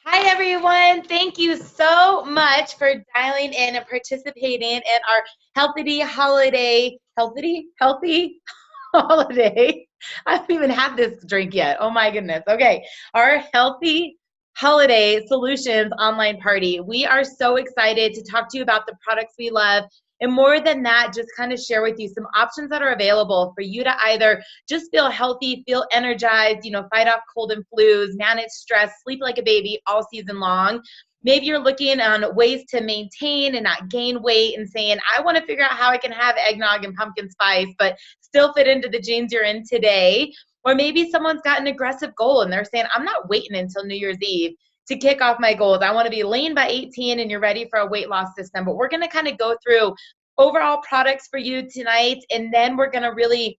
Hi, everyone. Thank you so much for dialing in and participating in our healthy holiday. I haven't even had this drink yet. Oh my goodness. Okay. Our healthy holiday solutions online party. We are so excited to talk to you about the products we love. And more than that, just kind of share with you some options that are available for you to either just feel healthy, feel energized, fight off cold and flus, manage stress, sleep like a baby all season long. Maybe you're looking on ways to maintain and not gain weight and saying, I want to figure out how I can have eggnog and pumpkin spice, but still fit into the jeans you're in today. Or maybe someone's got an aggressive goal and they're saying, I'm not waiting until New Year's Eve to kick off my goals. I want to be lean by 18 and you're ready for a weight loss system. But we're going to kind of go through overall products for you tonight. And then we're going to really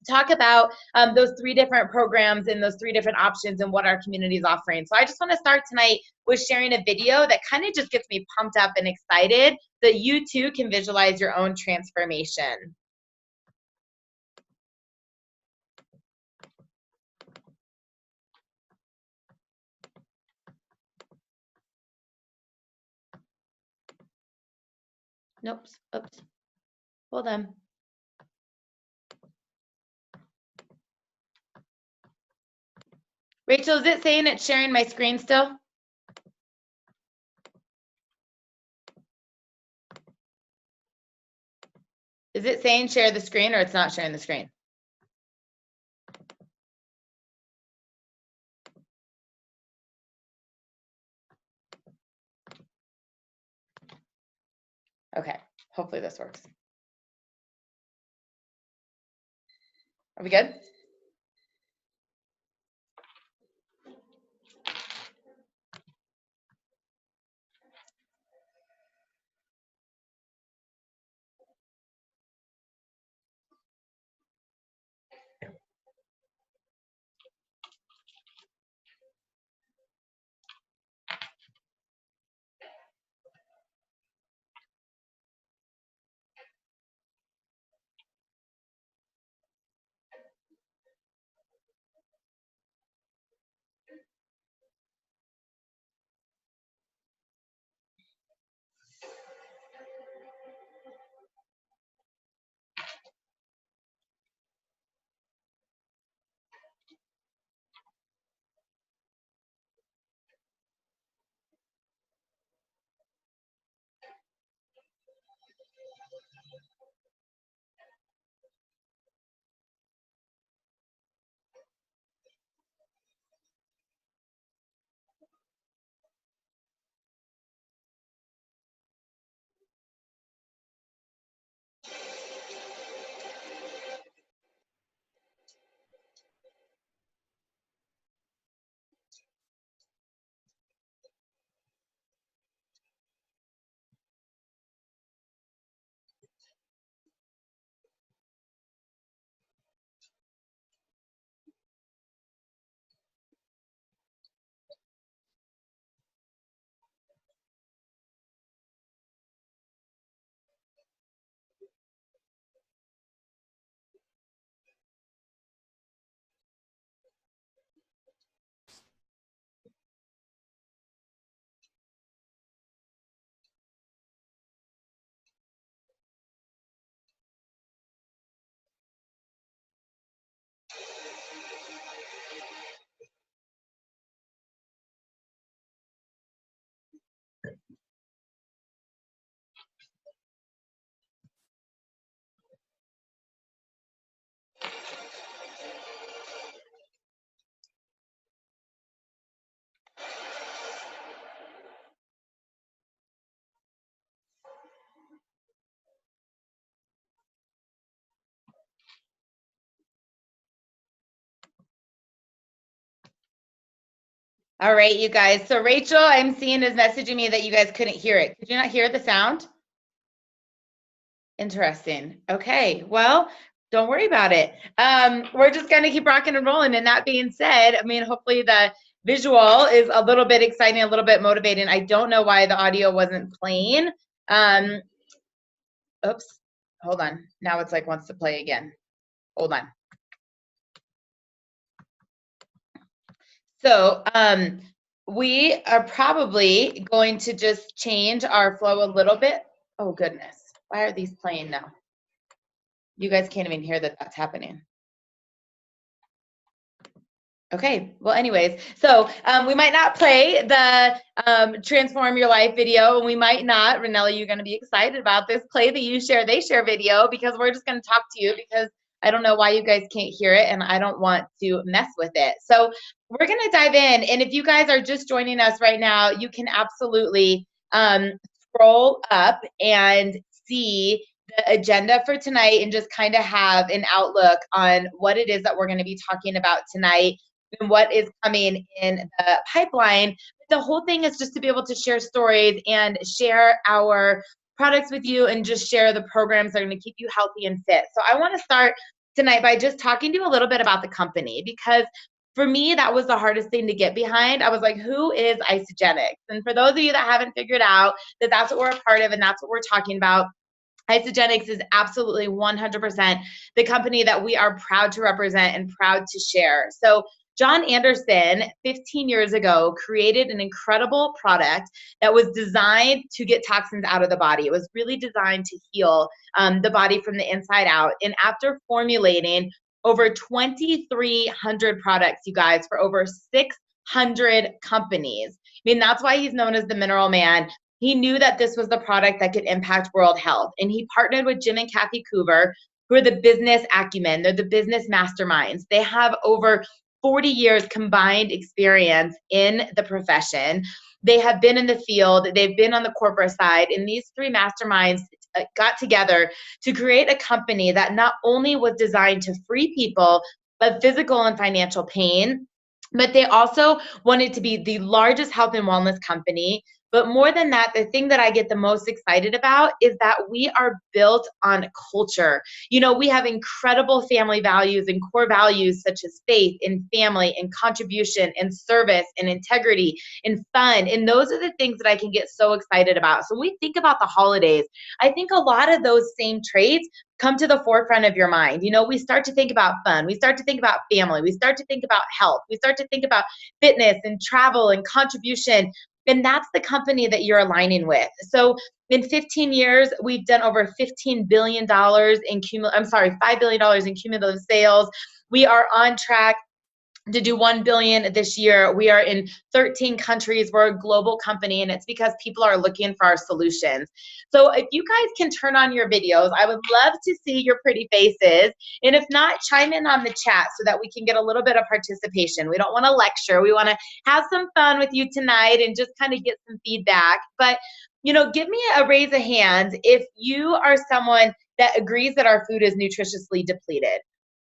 talk about those three different programs and those three different options and what our community is offering. So I just want to start tonight with sharing a video that kind of just gets me pumped up and excited so that you too can visualize your own transformation. Nope. Oops. Hold on. Rachel, is it saying it's sharing my screen still? Is it saying share the screen or it's not sharing the screen? Okay, hopefully this works. Are we good? All right, you guys. So Rachel, I'm seeing is messaging me that you guys couldn't hear it. Could you not hear the sound? Interesting. Okay. Well, don't worry about it. We're just going to keep rocking and rolling. And that being said, I mean, hopefully the visual is a little bit exciting, a little bit motivating. I don't know why the audio wasn't playing. Oops. Hold on. Now it's like wants to play again. Hold on. So we are probably going to just change our flow a little bit. Oh goodness, why are these playing now? You guys can't even hear that that's happening. Okay, well anyways, so we might not play the transform your life video, and we might not, Ranella, you're gonna be excited about this, play the you share, they share video, because we're just gonna talk to you, because I don't know why you guys can't hear it, and I don't want to mess with it. So we're gonna dive in, and if you guys are just joining us right now, you can absolutely scroll up and see the agenda for tonight, and just kind of have an outlook on what it is that we're gonna be talking about tonight and what is coming in the pipeline. The whole thing is just to be able to share stories and share our products with you, and just share the programs that are going to keep you healthy and fit. So I want to start tonight by just talking to you a little bit about the company, because for me, that was the hardest thing to get behind. I was like, who is Isagenix? And for those of you that haven't figured out that that's what we're a part of and that's what we're talking about, Isagenix is absolutely 100% the company that we are proud to represent and proud to share. So John Anderson, 15 years ago, created an incredible product that was designed to get toxins out of the body. It was really designed to heal the body from the inside out. And after formulating over 2,300 products, you guys, for over 600 companies, I mean, that's why he's known as the Mineral Man. He knew that this was the product that could impact world health. And he partnered with Jim and Kathy Coover, who are the business acumen. They're the business masterminds. They have over 40 years combined experience in the profession. They have been in the field. They've been on the corporate side. And these three masterminds got together to create a company that not only was designed to free people of physical and financial pain, but they also wanted to be the largest health and wellness company. But more than that, the thing that I get the most excited about is that we are built on culture. You know, we have incredible family values and core values such as faith and family and contribution and service and integrity and fun. And those are the things that I can get so excited about. So when we think about the holidays, I think a lot of those same traits come to the forefront of your mind. You know, we start to think about fun. We start to think about family. We start to think about health. We start to think about fitness and travel and contribution. And that's the company that you're aligning with. So in 15 years, we've done over $15 billion in $5 billion in cumulative sales. We are on track to do 1 billion this year. We are in 13 countries. We're a global company, and it's because people are looking for our solutions. So if you guys can turn on your videos, I would love to see your pretty faces. And if not, chime in on the chat so that we can get a little bit of participation. We don't want to lecture. We want to have some fun with you tonight and just kind of get some feedback. But, you know, give me a raise of hands if you are someone that agrees that our food is nutritiously depleted.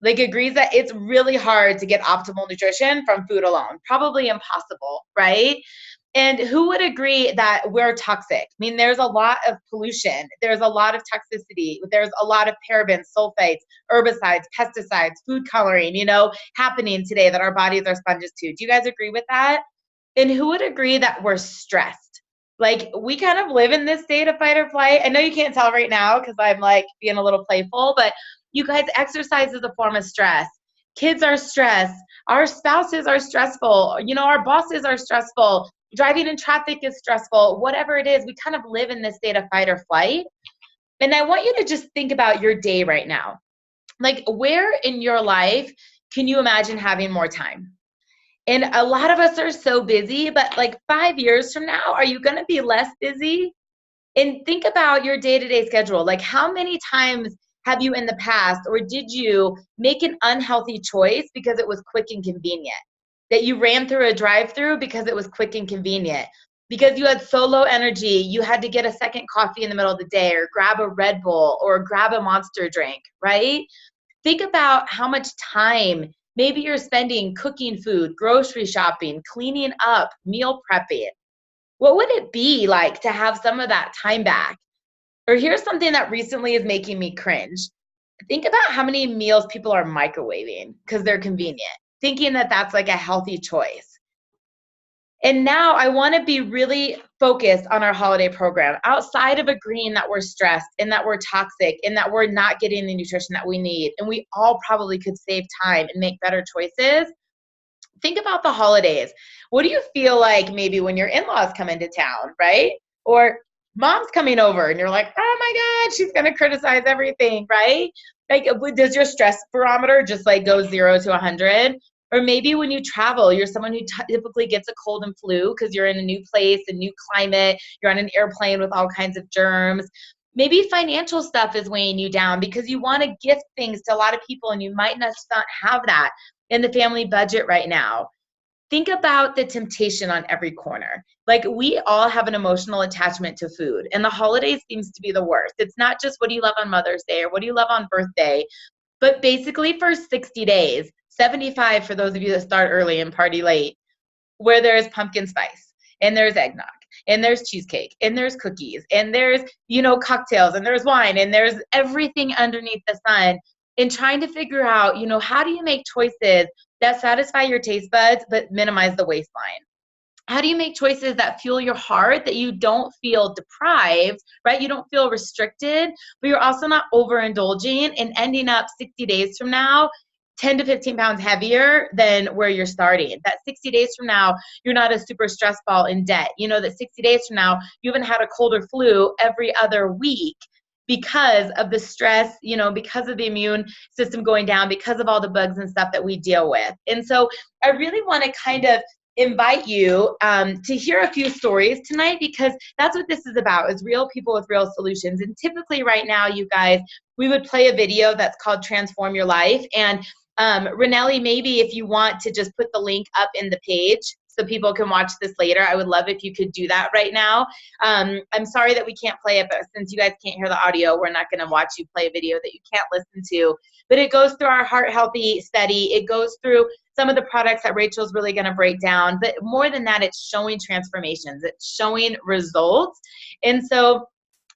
Like, agrees that it's really hard to get optimal nutrition from food alone. Probably impossible, right? And who would agree that we're toxic? I mean, there's a lot of pollution. There's a lot of toxicity. There's a lot of parabens, sulfates, herbicides, pesticides, food coloring, you know, happening today that our bodies are sponges to. Do you guys agree with that? And who would agree that we're stressed? Like, we kind of live in this state of fight or flight. I know you can't tell right now because I'm like being a little playful, but you guys, exercise is a form of stress. Kids are stressed. Our spouses are stressful. You know, our bosses are stressful. Driving in traffic is stressful. Whatever it is, we kind of live in this state of fight or flight. And I want you to just think about your day right now. Like, where in your life can you imagine having more time? And a lot of us are so busy, but like 5 years from now, are you going to be less busy? And think about your day-to-day schedule. Like, how many times have you in the past, or did you make an unhealthy choice because it was quick and convenient? That you ran through a drive-through because it was quick and convenient? Because you had so low energy, you had to get a second coffee in the middle of the day, or grab a Red Bull, or grab a Monster drink, right? Think about how much time maybe you're spending cooking food, grocery shopping, cleaning up, meal prepping. What would it be like to have some of that time back? Or here's something that recently is making me cringe. Think about how many meals people are microwaving because they're convenient, thinking that that's like a healthy choice. And now I want to be really focused on our holiday program. Outside of agreeing that we're stressed and that we're toxic and that we're not getting the nutrition that we need, and we all probably could save time and make better choices, think about the holidays. What do you feel like maybe when your in-laws come into town, right? Or mom's coming over and you're like, oh my God, she's going to criticize everything, right? Like, does your stress barometer just like go 0 to 100? Or maybe when you travel, you're someone who typically gets a cold and flu because you're in a new place, a new climate, you're on an airplane with all kinds of germs. Maybe financial stuff is weighing you down because you want to gift things to a lot of people and you might not have that in the family budget right now. Think about the temptation on every corner. Like, we all have an emotional attachment to food, and the holidays seems to be the worst. It's not just what do you love on Mother's Day or what do you love on birthday, but basically for 60 days, 75 for those of you that start early and party late, where there's pumpkin spice and there's eggnog and there's cheesecake and there's cookies and there's, cocktails and there's wine and there's everything underneath the sun, and trying to figure out, how do you make choices that satisfy your taste buds but minimize the waistline? How do you make choices that fuel your heart, that you don't feel deprived, right? You don't feel restricted, but you're also not overindulging and ending up 60 days from now 10 to 15 pounds heavier than where you're starting. That 60 days from now, you're not a super stress ball in debt. That 60 days from now, you haven't had a cold or flu every other week because of the stress, because of the immune system going down, because of all the bugs and stuff that we deal with. And so I really want to kind of invite you to hear a few stories tonight, because that's what this is about, is real people with real solutions. And typically right now, you guys, we would play a video that's called Transform Your Life. And Rinelli, maybe if you want to just put the link up in the page so people can watch this later, I would love if you could do that right now. I'm sorry that we can't play it, but since you guys can't hear the audio, we're not going to watch you play a video that you can't listen to. But it goes through our Heart Healthy study. It goes through some of the products that Rachel's really going to break down. But more than that, it's showing transformations. It's showing results. And so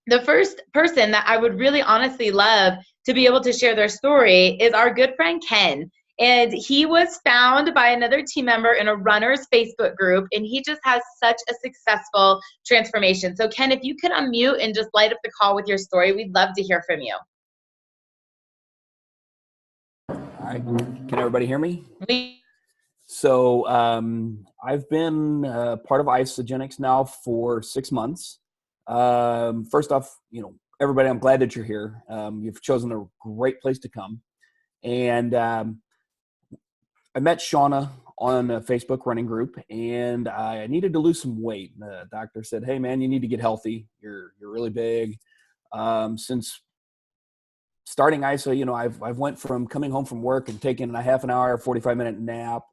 the first person that I would really honestly love to be able to share their story is our good friend Ken. And he was found by another team member in a runner's Facebook group, and he just has such a successful transformation. So Ken, if you could unmute and just light up the call with your story, we'd love to hear from you. All right, can everybody hear me? So I've been part of Isagenix now for 6 months. First off, everybody, I'm glad that you're here. You've chosen a great place to come. And I met Shauna on a Facebook running group, and I needed to lose some weight. The doctor said, hey, man, you need to get healthy. You're really big. Since starting ISO, I've went from coming home from work and taking a half an hour, 45-minute nap,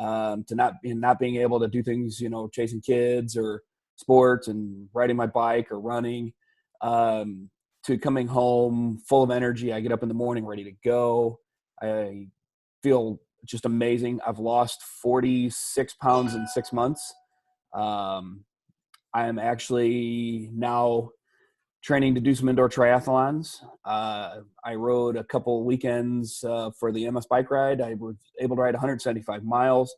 to not being able to do things, chasing kids or sports and riding my bike or running, to coming home full of energy. I get up in the morning ready to go. I feel just amazing. I've lost 46 pounds in 6 months. I am actually now training to do some indoor triathlons. I rode a couple weekends for the MS bike ride. I was able to ride 175 miles.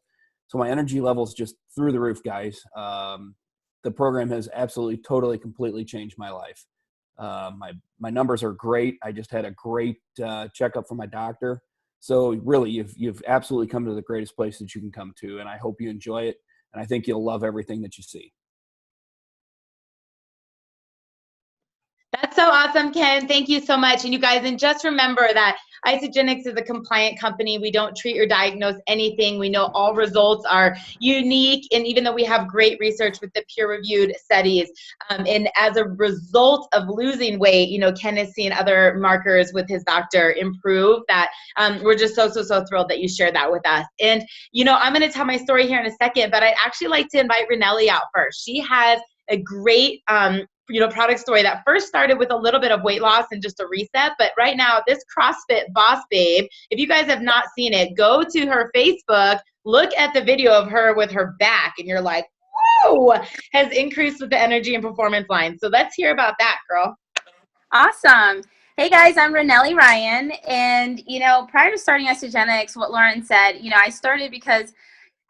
So my energy level's just through the roof, guys. The program has absolutely, totally, completely changed my life. My numbers are great. I just had a great checkup from my doctor. So really, you've absolutely come to the greatest place that you can come to, and I hope you enjoy it. And I think you'll love everything that you see. That's so awesome, Ken. Thank you so much. And you guys, and just remember that Isagenix is a compliant company. We don't treat or diagnose anything. We know all results are unique. And even though we have great research with the peer-reviewed studies, and as a result of losing weight, Ken has seen other markers with his doctor improve, that we're just so thrilled that you shared that with us. And, I'm going to tell my story here in a second, but I'd actually like to invite Rinelli out first. She has a great product story that first started with a little bit of weight loss and just a reset. But right now, this CrossFit Boss Babe, if you guys have not seen it, go to her Facebook, look at the video of her with her back, and you're like, whoa, has increased with the energy and performance line. So let's hear about that, girl. Awesome. Hey guys, I'm Rinelli Ryan. And, prior to starting Isagenix, what Lauren said, I started because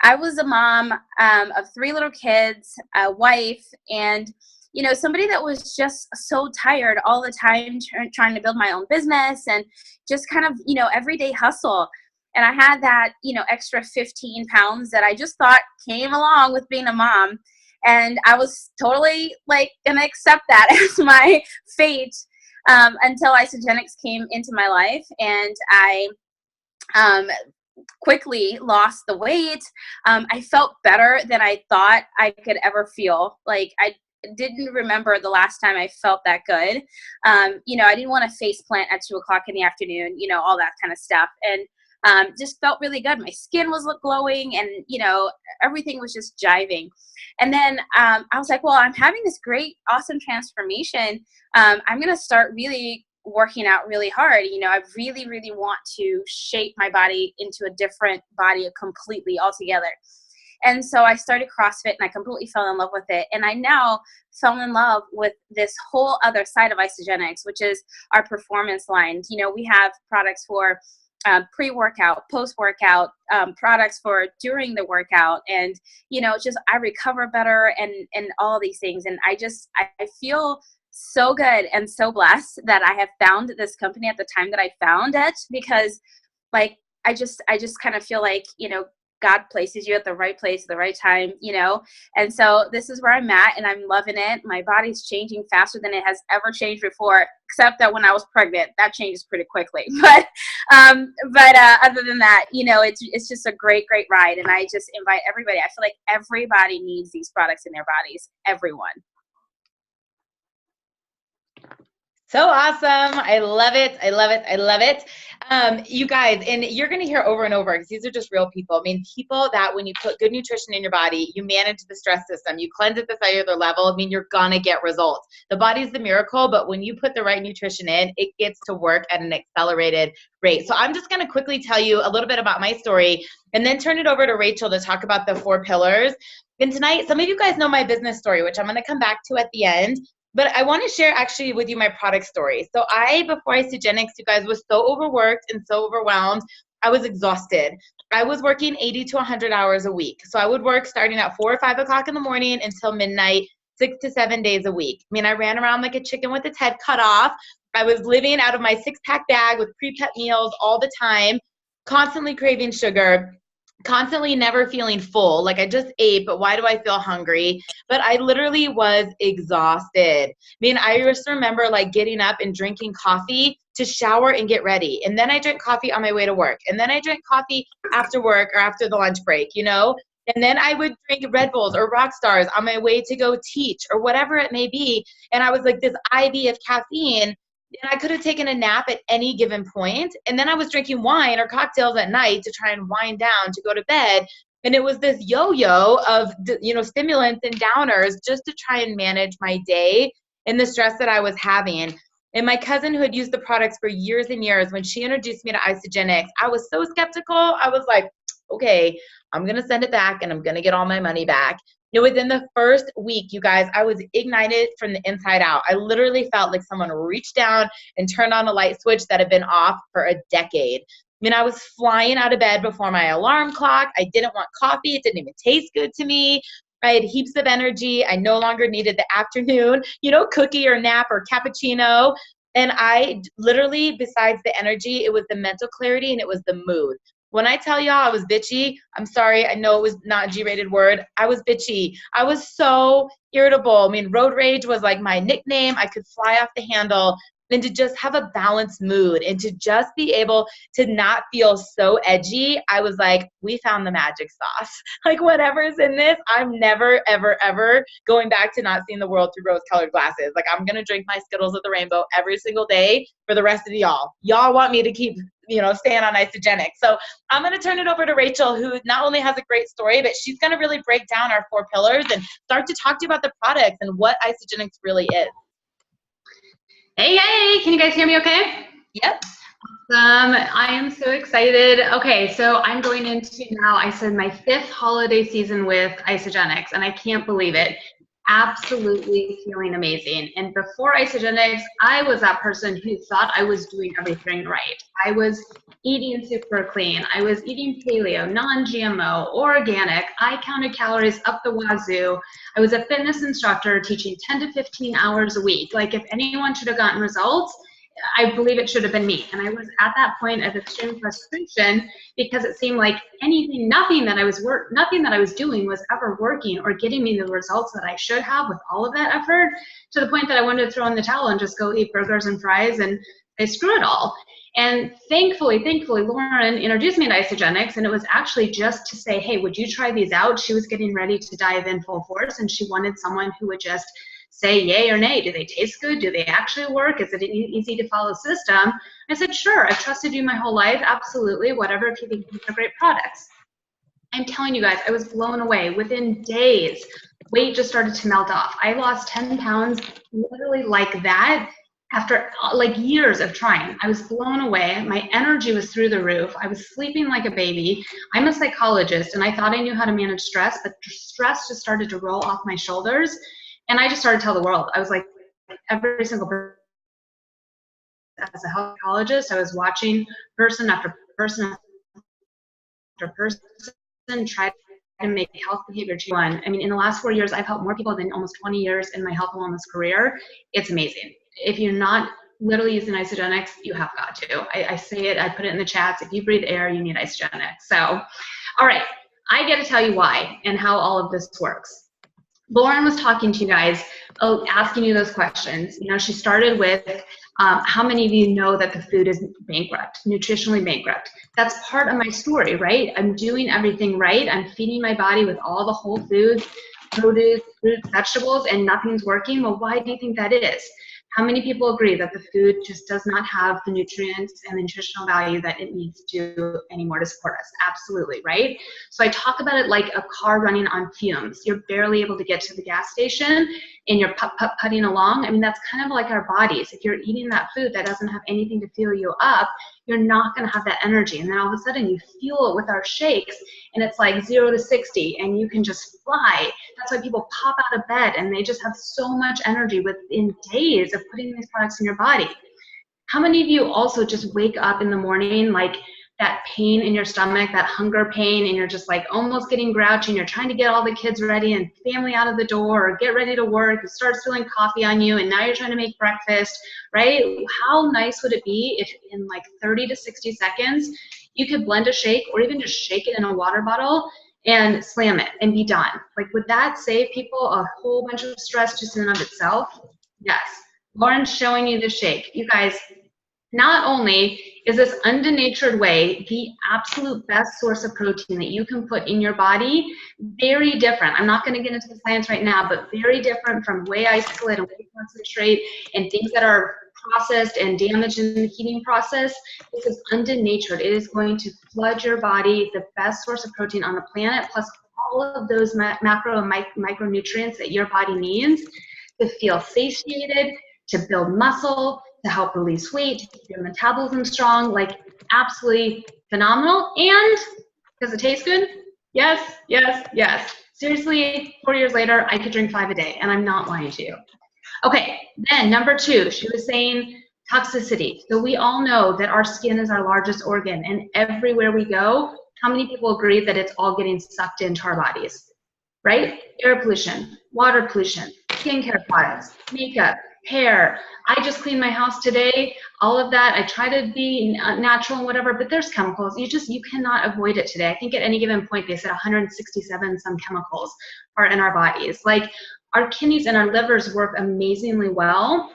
I was a mom of 3 little kids, a wife, and somebody that was just so tired all the time trying to build my own business and just kind of, everyday hustle. And I had that, extra 15 pounds that I just thought came along with being a mom. And I was totally like going to accept that as my fate until Isagenix came into my life. And I quickly lost the weight. I felt better than I thought I could ever feel. Like I didn't remember the last time I felt that good. I didn't want to face plant at 2:00 in the afternoon, all that kind of stuff. And just felt really good. My skin was glowing and, everything was just jiving. And then I was like, well, I'm having this great, awesome transformation. I'm going to start really working out really hard. I really, really want to shape my body into a different body completely altogether. And so I started CrossFit and I completely fell in love with it. And I now fell in love with this whole other side of Isagenix, which is our performance lines. We have products for pre-workout, post-workout, products for during the workout. And, just I recover better and all these things. And I feel so good and so blessed that I have found this company at the time that I found it, because like, I just kind of feel like, God places you at the right place at the right time, and so this is where I'm at and I'm loving it. My body's changing faster than it has ever changed before, except that when I was pregnant, that changes pretty quickly. But other than that, it's just a great ride. And I just invite everybody. I feel like everybody needs these products in their bodies. Everyone. So awesome. I love it. I love it. I love it. You guys, and you're going to hear over and over, because these are just real people. I mean, people that when you put good nutrition in your body, you manage the stress system, you cleanse at the cellular level, I mean, you're going to get results. The body's the miracle, but when you put the right nutrition in, it gets to work at an accelerated rate. So I'm just going to quickly tell you a little bit about my story and then turn it over to Rachel to talk about the 4 pillars. And tonight, some of you guys know my business story, which I'm going to come back to at the end. But I want to share actually with you my product story. So before Isagenix, you guys, was so overworked and so overwhelmed. I was exhausted. I was working 80 to 100 hours a week. So I would work starting at 4 or 5 o'clock in the morning until midnight, 6 to 7 days a week. I mean, I ran around like a chicken with its head cut off. I was living out of my 6-pack bag with pre-cut meals all the time, constantly craving sugar, constantly never feeling full. Like I just ate, but why do I feel hungry? But I literally was exhausted. I mean, I just remember like getting up and drinking coffee to shower and get ready. And then I drank coffee on my way to work. And then I drank coffee after work or after the lunch break, And then I would drink Red Bulls or Rockstars on my way to go teach or whatever it may be. And I was like this IV of caffeine. And I could have taken a nap at any given point. And then I was drinking wine or cocktails at night to try and wind down to go to bed. And it was this yo-yo of, stimulants and downers just to try and manage my day and the stress that I was having. And my cousin, who had used the products for years and years, when she introduced me to Isagenix, I was so skeptical. I was like, okay, I'm going to send it back and I'm going to get all my money back. Within the first week, you guys, I was ignited from the inside out. I literally felt like someone reached down and turned on a light switch that had been off for a decade. I mean, I was flying out of bed before my alarm clock. I didn't want coffee. It didn't even taste good to me. I had heaps of energy. I no longer needed the afternoon, cookie or nap or cappuccino. And I literally, besides the energy, it was the mental clarity and it was the mood. When I tell y'all I was bitchy, I'm sorry, I know it was not a G-rated word. I was bitchy. I was so irritable. I mean, road rage was like my nickname. I could fly off the handle. And to just have a balanced mood and to just be able to not feel so edgy, I was like, we found the magic sauce. Like whatever's in this, I'm never, ever, ever going back to not seeing the world through rose-colored glasses. Like I'm going to drink my Skittles of the rainbow every single day for the rest of y'all. Y'all want me to keep, staying on Isagenix. So I'm going to turn it over to Rachel, who not only has a great story, but she's going to really break down our 4 pillars and start to talk to you about the products and what Isagenix really is. Hey, can you guys hear me okay? Yep. I am so excited. Okay, so I'm going into now, I said my 5th holiday season with Isagenix, and I can't believe it. Absolutely feeling amazing. And before Isagenix, I was that person who thought I was doing everything right. I was eating super clean. I was eating paleo, non-GMO, organic. I counted calories up the wazoo. I was a fitness instructor teaching 10 to 15 hours a week. Like if anyone should have gotten results, I believe it should have been me. And I was at that point of extreme frustration because it seemed like nothing that I was doing was ever working or getting me the results that I should have with all of that effort, to the point that I wanted to throw in the towel and just go eat burgers and fries and say, screw it all. And thankfully, Lauren introduced me to Isagenix, and it was actually just to say, hey, would you try these out? She was getting ready to dive in full force, and she wanted someone who would just say yay or nay. Do they taste good? Do they actually work? Is it an easy to follow system? I said, sure, I've trusted you my whole life. Absolutely, whatever, if you think these are great products. I'm telling you guys, I was blown away. Within days, weight just started to melt off. I lost 10 pounds literally like that after like years of trying. I was blown away. My energy was through the roof. I was sleeping like a baby. I'm a psychologist, and I thought I knew how to manage stress, but stress just started to roll off my shoulders. And I just started to tell the world. I was like, every single person, as a health psychologist, I was watching person after person after person try to make health behavior change. I mean, in the last 4 years, I've helped more people than almost 20 years in my health and wellness career. It's amazing. If you're not literally using Isagenix, you have got to. I say it, I put it in the chats. If you breathe air, you need Isagenix. So, all right, I get to tell you why and how all of this works. Lauren was talking to you guys, asking you those questions. You know, she started with how many of you know that the food is bankrupt, nutritionally bankrupt? That's part of my story, right? I'm doing everything right. I'm feeding my body with all the whole foods, produce, fruits, vegetables, and nothing's working. Well, why do you think that is? How many people agree that the food just does not have the nutrients and the nutritional value that it needs to anymore to support us? Absolutely, right? So I talk about it like a car running on fumes. You're barely able to get to the gas station and you're putting along. I mean, that's kind of like our bodies. If you're eating that food that doesn't have anything to fuel you up, you're not going to have that energy. And then all of a sudden you fuel it with our shakes, and it's like 0 to 60 and you can just fly. That's why people pop out of bed and they just have so much energy within days of putting these products in your body. How many of you also just wake up in the morning like that pain in your stomach, that hunger pain, and you're just like almost getting grouchy and you're trying to get all the kids ready and family out of the door or get ready to work, it starts spilling coffee on you, and now you're trying to make breakfast, right? How nice would it be if in like 30 to 60 seconds you could blend a shake or even just shake it in a water bottle and slam it and be done? Like, would that save people a whole bunch of stress just in and of itself? Yes. Lauren's showing you the shake. You guys, not only is this undenatured whey the absolute best source of protein that you can put in your body, very different. I'm not going to get into the science right now, but very different from whey isolate and whey concentrate and things that are processed and damaged in the heating process. This is undenatured. It is going to flood your body, the best source of protein on the planet, plus all of those macro and micronutrients that your body needs to feel satiated, to build muscle, to help release weight, to keep your metabolism strong. Like, absolutely phenomenal. And does it taste good? Yes, yes, yes. Seriously, 4 years later, I could drink 5 a day, and I'm not lying to you. Okay, then number 2, she was saying toxicity. So we all know that our skin is our largest organ, and everywhere we go, how many people agree that it's all getting sucked into our bodies, right? Air pollution, water pollution, skincare products, makeup, hair. I just cleaned my house today. All of that, I try to be natural and whatever, but there's chemicals. You cannot avoid it today. I think at any given point, they said 167 some chemicals are in our bodies. Like, our kidneys and our livers work amazingly well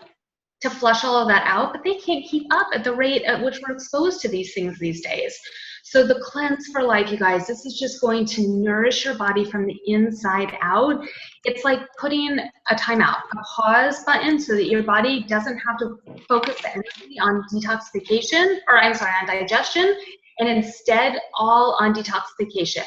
to flush all of that out, but they can't keep up at the rate at which we're exposed to these things these days. So the Cleanse for Life, you guys, this is just going to nourish your body from the inside out. It's like putting a timeout, a pause button, so that your body doesn't have to focus the energy on detoxification, or I'm sorry, on digestion, and instead all on detoxification.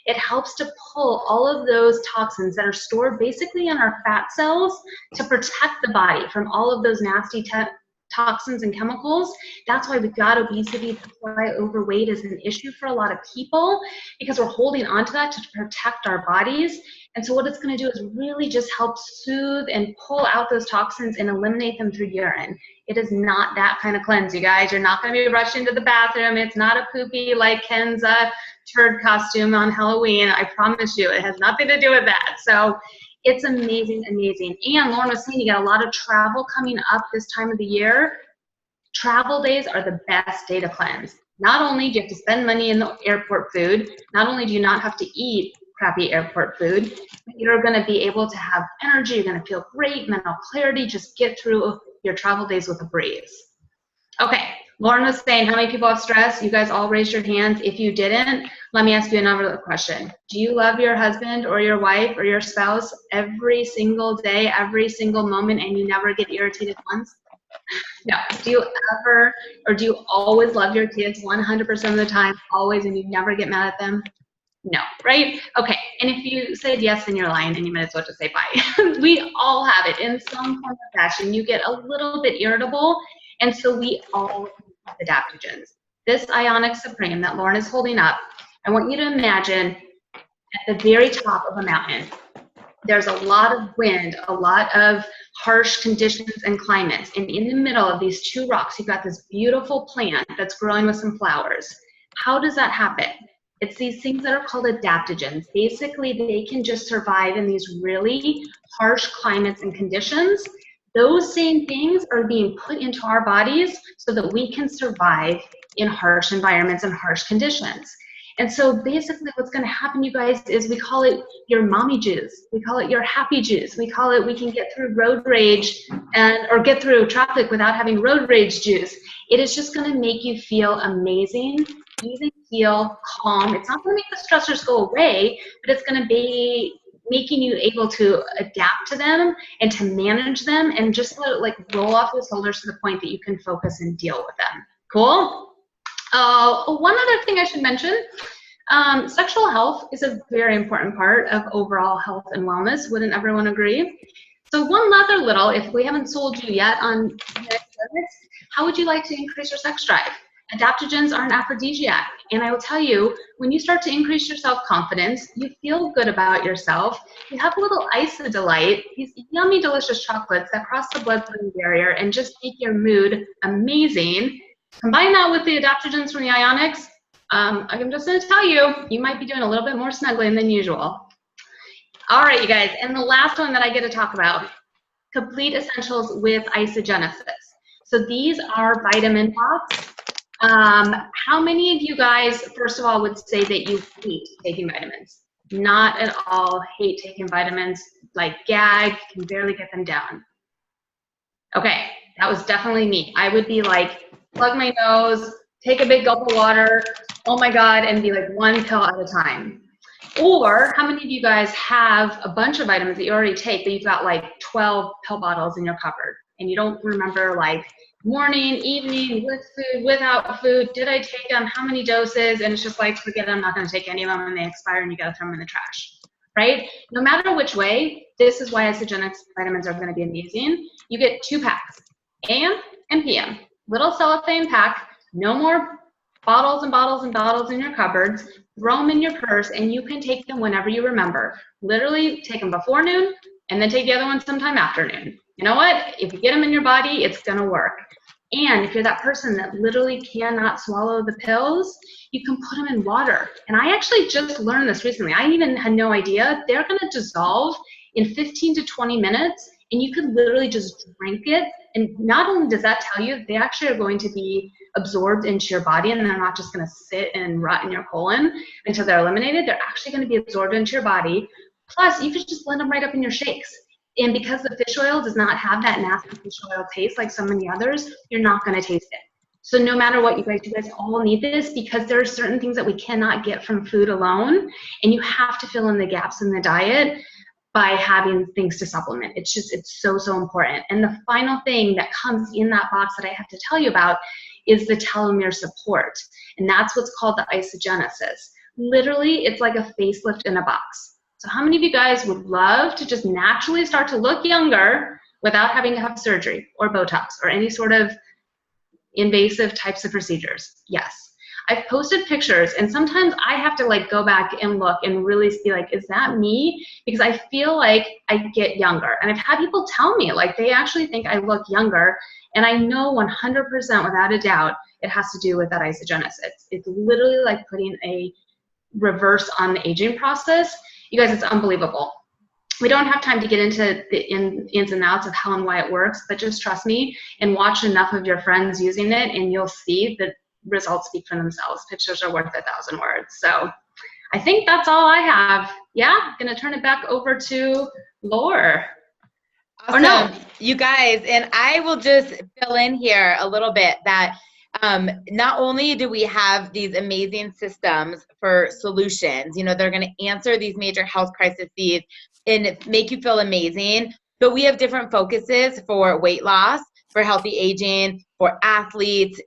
It helps to pull all of those toxins that are stored basically in our fat cells to protect the body from all of those nasty toxins and chemicals. That's why we've got obesity. That's why overweight is an issue for a lot of people, because we're holding on to that to protect our bodies. And so what it's going to do is really just help soothe and pull out those toxins and eliminate them through urine. It is not that kind of cleanse, you guys. You're not going to be rushing to the bathroom. It's not a poopy like Ken's turd costume on Halloween. I promise you, it has nothing to do with that. So it's amazing, amazing. And Lauren was saying you got a lot of travel coming up this time of the year. Travel days are the best day to cleanse. Not only do you have to spend money in the airport food, not only do you not have to eat crappy airport food, but you're going to be able to have energy, you're going to feel great, mental clarity, just get through your travel days with a breeze. Okay, Lauren was saying, how many people have stress? You guys all raised your hands. If you didn't, let me ask you another question. Do you love your husband or your wife or your spouse every single day, every single moment, and you never get irritated once? No. Do you ever, or do you always love your kids 100% of the time, always, and you never get mad at them? No, right? Okay, and if you said yes, then you're lying, and you might as well just say bye. We all have it in some form or fashion. You get a little bit irritable, and so we all have adaptogens. This Ionic Supreme that Lauren is holding up, I want you to imagine at the very top of a mountain. There's a lot of wind, a lot of harsh conditions and climates. And in the middle of these two rocks, you've got this beautiful plant that's growing with some flowers. How does that happen? It's these things that are called adaptogens. Basically, they can just survive in these really harsh climates and conditions. Those same things are being put into our bodies so that we can survive in harsh environments and harsh conditions. And so basically what's going to happen, you guys, is we call it your mommy juice. We call it your happy juice. We call it we can get through road rage or get through traffic without having road rage juice. It is just going to make you feel amazing, even feel calm. It's not going to make the stressors go away, but it's going to be making you able to adapt to them and to manage them and just let it like roll off your shoulders to the point that you can focus and deal with them. Cool? One other thing I should mention, sexual health is a very important part of overall health and wellness. Wouldn't everyone agree? So one other little, if we haven't sold you yet on how would you like to increase your sex drive? Adaptogens are an aphrodisiac. And I will tell you, when you start to increase your self-confidence, you feel good about yourself. You have a little Isodelight, these yummy, delicious chocolates that cross the blood-brain barrier and just make your mood amazing. Combine that with the adaptogens from the Ionics, I'm just going to tell you, you might be doing a little bit more snuggling than usual. All right, you guys, and the last one that I get to talk about, Complete Essentials with Isogenesis. So these are vitamin pots. How many of you guys, first of all, would say that you hate taking vitamins? Not at all hate taking vitamins, like gag, can barely get them down. Okay, that was definitely me. I would be like, plug my nose, take a big gulp of water, oh my God, and be like one pill at a time. Or how many of you guys have a bunch of vitamins that you already take, but you've got like 12 pill bottles in your cupboard and you don't remember like morning, evening, with food, without food, did I take them, how many doses, and it's just like, forget it, I'm not gonna take any of them and they expire and you gotta throw them in the trash, right? No matter which way, this is why Isagenix vitamins are gonna be amazing. You get 2 packs, AM and PM. Little cellophane pack, no more bottles and bottles and bottles in your cupboards, throw them in your purse, and you can take them whenever you remember. Literally take them before noon, and then take the other one sometime after noon. You know what? If you get them in your body, it's gonna work. And if you're that person that literally cannot swallow the pills, you can put them in water. And I actually just learned this recently. I even had no idea. They're gonna dissolve in 15 to 20 minutes, and you could literally just drink it. And not only does that tell you, they actually are going to be absorbed into your body, and they're not just going to sit and rot in your colon until they're eliminated. They're actually going to be absorbed into your body. Plus, you could just blend them right up in your shakes. And because the fish oil does not have that nasty fish oil taste like so many others, you're not going to taste it. So no matter what, you guys all need this, because there are certain things that we cannot get from food alone, and you have to fill in the gaps in the diet by having things to supplement. It's so, so important. And the final thing that comes in that box that I have to tell you about is the telomere support. And that's what's called the isogenesis. Literally, it's like a facelift in a box. So how many of you guys would love to just naturally start to look younger without having to have surgery or Botox or any sort of invasive types of procedures? Yes. I've posted pictures, and sometimes I have to like go back and look and really see like, is that me? Because I feel like I get younger. And I've had people tell me like they actually think I look younger, and I know 100% without a doubt it has to do with that isogenesis. It's literally like putting a reverse on the aging process. You guys, it's unbelievable. we don't have time to get into the ins and outs of how and why it works, but just trust me and watch enough of your friends using it, and you'll see that results speak for themselves. Pictures are worth 1,000 words. So I think that's all I have. Yeah, gonna turn it back over to Laura. Awesome. Or no, you guys, and I will just fill in here a little bit that not only do we have these amazing systems for solutions, they're going to answer these major health crises and make you feel amazing, but we have different focuses for weight loss, for healthy aging, for athletes,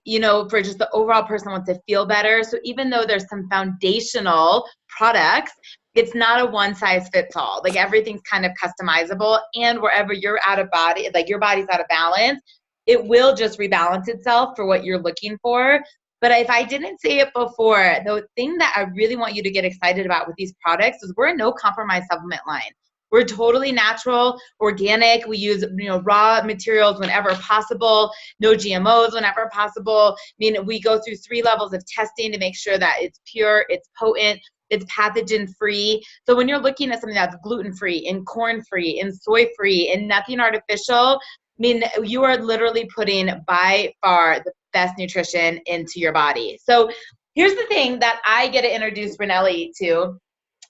for just the overall person who wants to feel better. So even though there's some foundational products, it's not a one size fits all. Like everything's kind of customizable, and wherever you're out of body, like your body's out of balance, it will just rebalance itself for what you're looking for. But if I didn't say it before, the thing that I really want you to get excited about with these products is we're a no compromise supplement line. We're totally natural, organic. We use, raw materials whenever possible, no GMOs whenever possible. We go through 3 levels of testing to make sure that it's pure, it's potent, it's pathogen free. So when you're looking at something that's gluten free and corn free and soy free and nothing artificial, you are literally putting by far the best nutrition into your body. So here's the thing that I get to introduce Ranelli to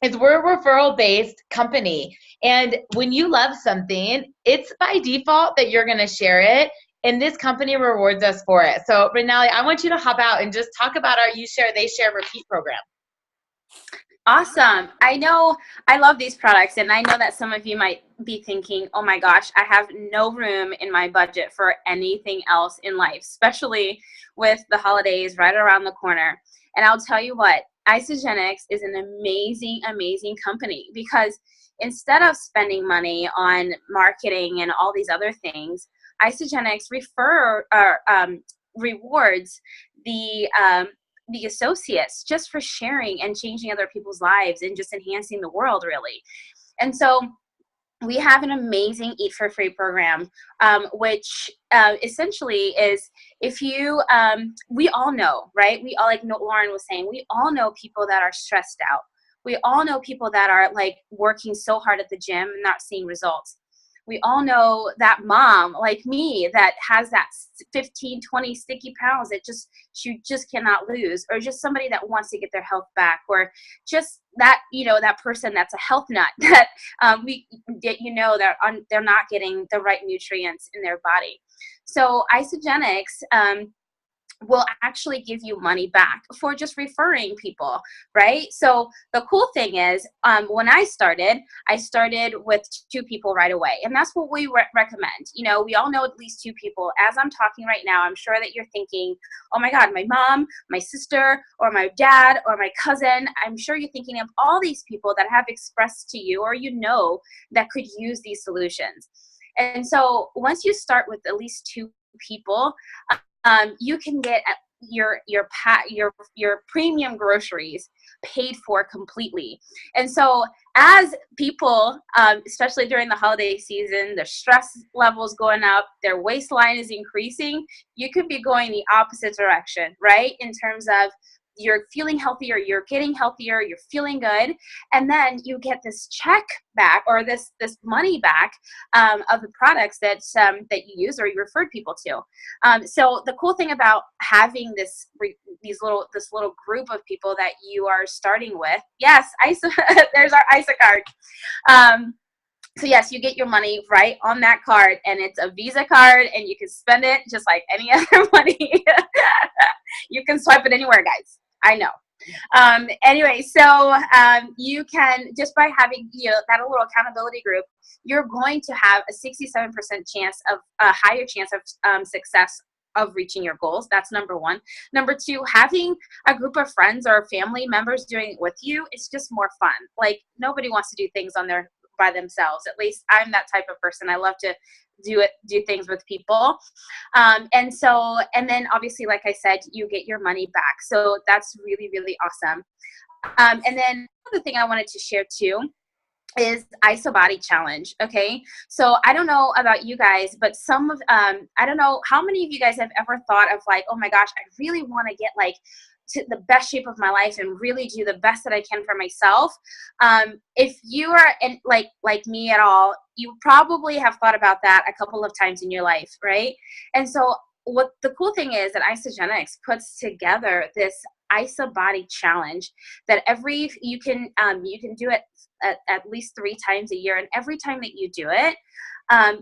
is we're a referral-based company. And when you love something, it's by default that you're going to share it. And this company rewards us for it. So Ranelli, I want you to hop out and just talk about our You Share, They Share, Repeat program. Awesome. I know I love these products, and I know that some of you might be thinking, oh my gosh, I have no room in my budget for anything else in life, especially with the holidays right around the corner. And I'll tell you what, Isagenix is an amazing, amazing company, because instead of spending money on marketing and all these other things, Isagenix rewards the associates just for sharing and changing other people's lives and just enhancing the world, really. And so we have an amazing Eat for Free program, which essentially is, if you, we all know, right? We all, like Lauren was saying, we all know people that are stressed out. We all know people that are like working so hard at the gym and not seeing results. We all know that mom like me that has that 15, 20 sticky pounds that she just cannot lose, or just somebody that wants to get their health back, or just that, that person that's a health nut that they're not getting the right nutrients in their body. So Isagenix will actually give you money back for just referring people, right? So the cool thing is, when I started with 2 people right away. And that's what we recommend. We all know at least 2 people. As I'm talking right now, I'm sure that you're thinking, oh my God, my mom, my sister, or my dad, or my cousin. I'm sure you're thinking of all these people that have expressed to you, or that could use these solutions. And so once you start with at least 2 people, you can get your premium groceries paid for completely. And so as people, especially during the holiday season, their stress levels going up, their waistline is increasing, you could be going the opposite direction, right? In terms of you're feeling healthier, you're getting healthier, you're feeling good, and then you get this check back, or this money back of the products that you use or you referred people to. So the cool thing about having this little group of people that you are starting with, yes, there's our ISA card. So yes, you get your money right on that card, and it's a Visa card, and you can spend it just like any other money. You can swipe it anywhere, guys. I know. Anyway, so you can, just by having that little accountability group, you're going to have a 67% chance of a higher chance of success of reaching your goals. That's number 1. Number 2, having a group of friends or family members doing it with you, it's just more fun. Like, nobody wants to do things by themselves. At least I'm that type of person. I love to do things with people. And then obviously, like I said, you get your money back. So that's really, really awesome. And then another thing I wanted to share too is IsoBody Challenge. Okay. So I don't know about you guys, but I don't know how many of you guys have ever thought of like, oh my gosh, I really want to get like to the best shape of my life and really do the best that I can for myself. If you are like me at all, you probably have thought about that a couple of times in your life, right? And so what the cool thing is that Isagenix puts together this ISA body challenge that you can do it at least 3 times a year, and every time that you do it,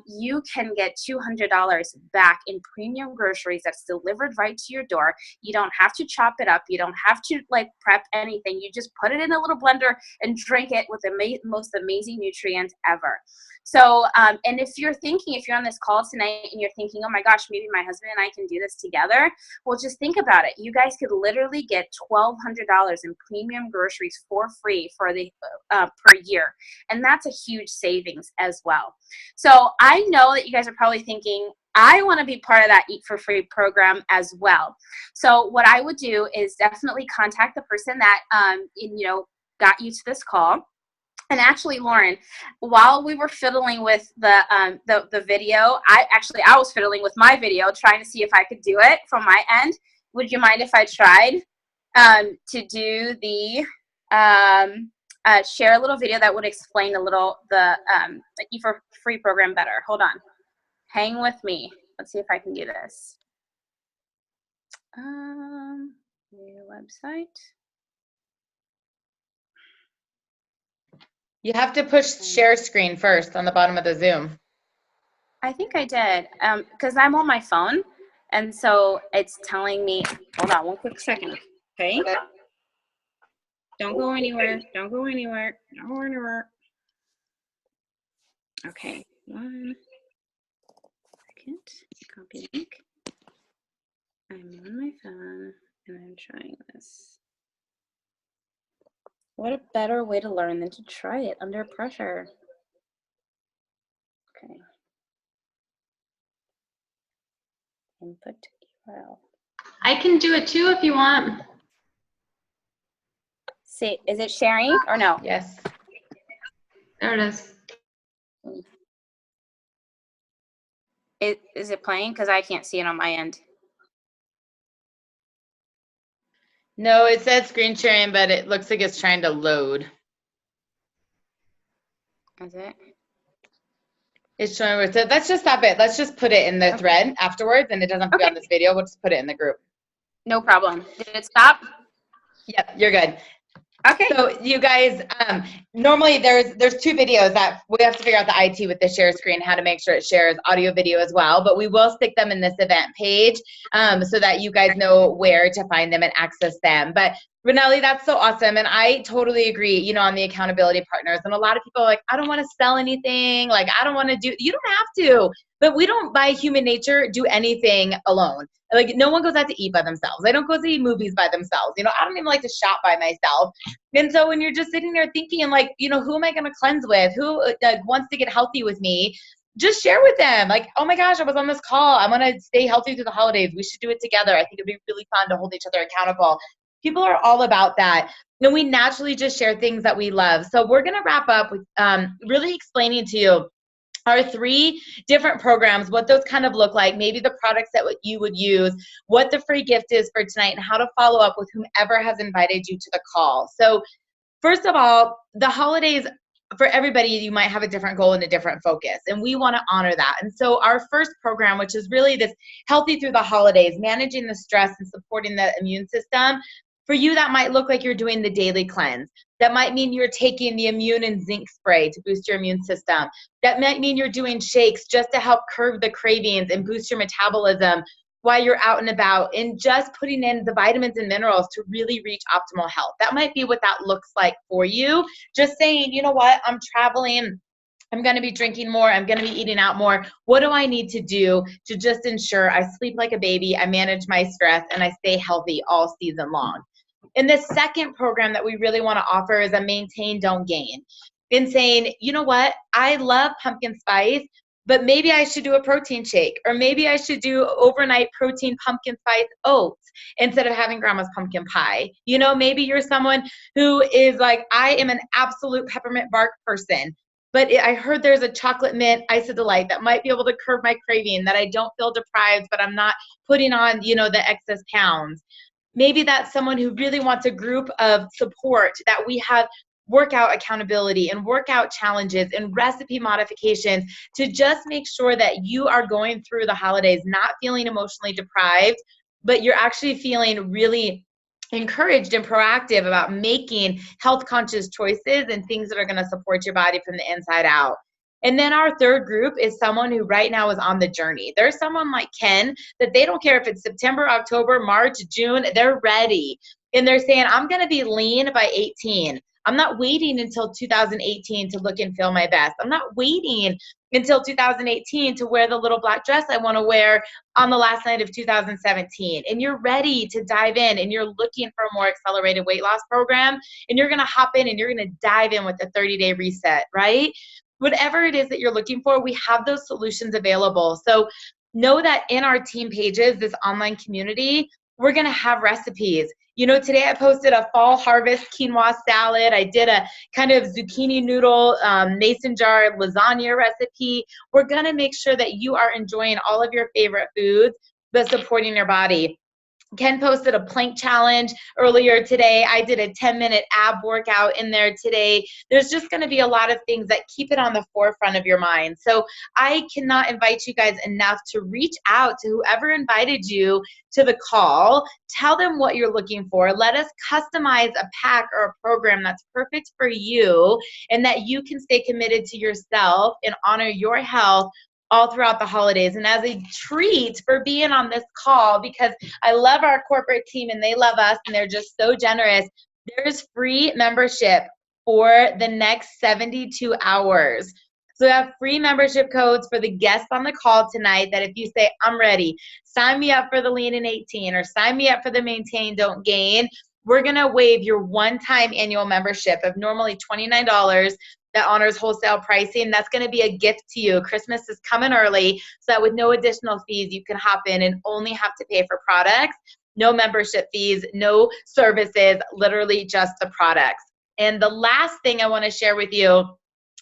you can get $200 back in premium groceries that's delivered right to your door. You don't have to chop it up. You don't have to prep anything. You just put it in a little blender and drink it with the most amazing nutrients ever. So, and if you're on this call tonight and you're thinking, oh my gosh, maybe my husband and I can do this together, well, just think about it. You guys could literally get $1,200 in premium groceries for free for the per year. And that's a huge savings as well. So I know that you guys are probably thinking, I want to be part of that Eat for Free program as well. So what I would do is definitely contact the person that got you to this call. And actually, Lauren, while we were fiddling with the video, I was fiddling with my video trying to see if I could do it from my end. Would you mind if I tried to do the share a little video that would explain the Eat for Free program better? Hold on, hang with me. Let's see if I can do this. New website. You have to push share screen first on the bottom of the Zoom. I think I did, because I'm on my phone, and so it's telling me, hold on one quick second, okay? Don't go anywhere, don't go anywhere, don't go anywhere. Okay, 1 second, copy link. I'm on my phone, and I'm trying this. What a better way to learn than to try it under pressure. Okay. Input URL. I can do it too if you want. See, is it sharing or no? Yes. There it is. Is it playing? Because I can't see it on my end. No, it says screen sharing, but it looks like it's trying to load. Is it? It's showing where it says, let's just stop it. Let's just put it in the thread afterwards, and it doesn't have to be on this video. We'll just put it in the group. No problem. Did it stop? Yep, you're good. Okay. So you guys, normally there's 2 videos that we have to figure out the IT with the share screen, how to make sure it shares audio, video as well. But we will stick them in this event page so that you guys know where to find them and access them. But Renelli, that's so awesome. And I totally agree, on the accountability partners. And a lot of people are like, I don't want to sell anything. Like, I don't want to do, you don't have to. But we don't, by human nature, do anything alone. Like, no one goes out to eat by themselves. They don't go see movies by themselves. I don't even like to shop by myself. And so when you're just sitting there thinking, like, who am I going to cleanse with? Who wants to get healthy with me? Just share with them. Like, oh my gosh, I was on this call. I want to stay healthy through the holidays. We should do it together. I think it'd be really fun to hold each other accountable. People are all about that. And we naturally just share things that we love. So we're going to wrap up with really explaining to you our 3 different programs, what those kind of look like, maybe the products that you would use, what the free gift is for tonight, and how to follow up with whomever has invited you to the call. So first of all, the holidays, for everybody, you might have a different goal and a different focus, and we want to honor that. And so our first program, which is really this Healthy Through the Holidays, managing the stress and supporting the immune system, for you, that might look like you're doing the daily cleanse. That might mean you're taking the immune and zinc spray to boost your immune system. That might mean you're doing shakes just to help curb the cravings and boost your metabolism while you're out and about, and just putting in the vitamins and minerals to really reach optimal health. That might be what that looks like for you. Just saying, you know what, I'm traveling, I'm going to be drinking more, I'm going to be eating out more. What do I need to do to just ensure I sleep like a baby, I manage my stress, and I stay healthy all season long? And the second program that we really want to offer is a Maintain, Don't Gain. In saying, you know what, I love pumpkin spice, but maybe I should do a protein shake, or maybe I should do overnight protein pumpkin spice oats instead of having grandma's pumpkin pie. Maybe you're someone who is like, I am an absolute peppermint bark person, but I heard there's a chocolate mint Isadelight that might be able to curb my craving, that I don't feel deprived, but I'm not putting on, the excess pounds. Maybe that's someone who really wants a group of support, that we have workout accountability and workout challenges and recipe modifications to just make sure that you are going through the holidays not feeling emotionally deprived, but you're actually feeling really encouraged and proactive about making health conscious choices and things that are going to support your body from the inside out. And then our third group is someone who right now is on the journey. There's someone like Ken that they don't care if it's September, October, March, June, they're ready. And they're saying, I'm going to be lean by 18. I'm not waiting until 2018 to look and feel my best. I'm not waiting until 2018 to wear the little black dress I want to wear on the last night of 2017. And you're ready to dive in, and you're looking for a more accelerated weight loss program, and you're going to hop in and you're going to dive in with the 30-day reset, right? Whatever it is that you're looking for, we have those solutions available. So know that in our team pages, this online community, we're going to have recipes. You know, today I posted a fall harvest quinoa salad. I did a kind of zucchini noodle mason jar lasagna recipe. We're going to make sure that you are enjoying all of your favorite foods, but supporting your body. Ken posted a plank challenge earlier today. I did a 10-minute ab workout in there today. There's just going to be a lot of things that keep it on the forefront of your mind. So I cannot invite you guys enough to reach out to whoever invited you to the call. Tell them what you're looking for. Let us customize a pack or a program that's perfect for you, and that you can stay committed to yourself and honor your health all throughout the holidays. And as a treat for being on this call, because I love our corporate team and they love us and they're just so generous, there's free membership for the next 72 hours. So we have free membership codes for the guests on the call tonight, that if you say, I'm ready, sign me up for the Lean in 18 or sign me up for the Maintain Don't Gain, we're going to waive your one-time annual membership of normally $29 that honors wholesale pricing. That's going to be a gift to you. Christmas is coming early, so that with no additional fees, you can hop in and only have to pay for products. No membership fees, no services, literally just the products. And the last thing I want to share with you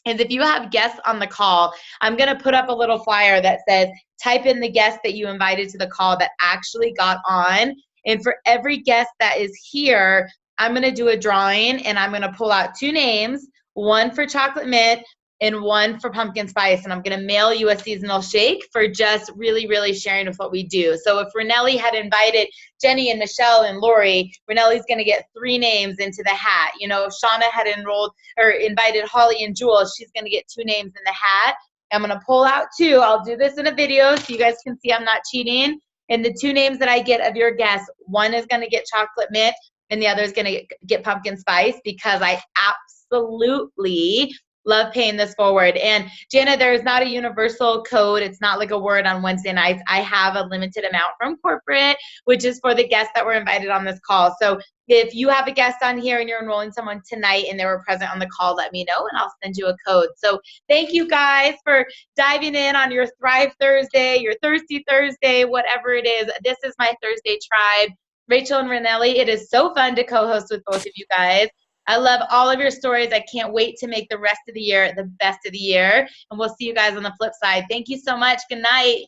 is if you have guests on the call, I'm going to put up a little flyer that says, type in the guest that you invited to the call that actually got on. And for every guest that is here, I'm going to do a drawing, and I'm going to pull out 2 names, one for chocolate mint and one for pumpkin spice. And I'm going to mail you a seasonal shake for just really, really sharing with what we do. So if Renelli had invited Jenny and Michelle and Lori, Renelli's going to get 3 names into the hat. You know, if Shauna had enrolled or invited Holly and Jewel, she's going to get 2 names in the hat. I'm going to pull out 2. I'll do this in a video so you guys can see I'm not cheating. And the 2 names that I get of your guests, one is going to get chocolate mint and the other is going to get pumpkin spice, because I absolutely love paying this forward. And Jana, there is not a universal code. It's not like a word on Wednesday nights. I have a limited amount from corporate, which is for the guests that were invited on this call. So if you have a guest on here and you're enrolling someone tonight and they were present on the call, let me know and I'll send you a code. So thank you guys for diving in on your Thrive Thursday, your Thirsty Thursday, whatever it is. This is my Thursday tribe. Rachel and Renelli, it is so fun to co-host with both of you guys. I love all of your stories. I can't wait to make the rest of the year the best of the year. And we'll see you guys on the flip side. Thank you so much. Good night.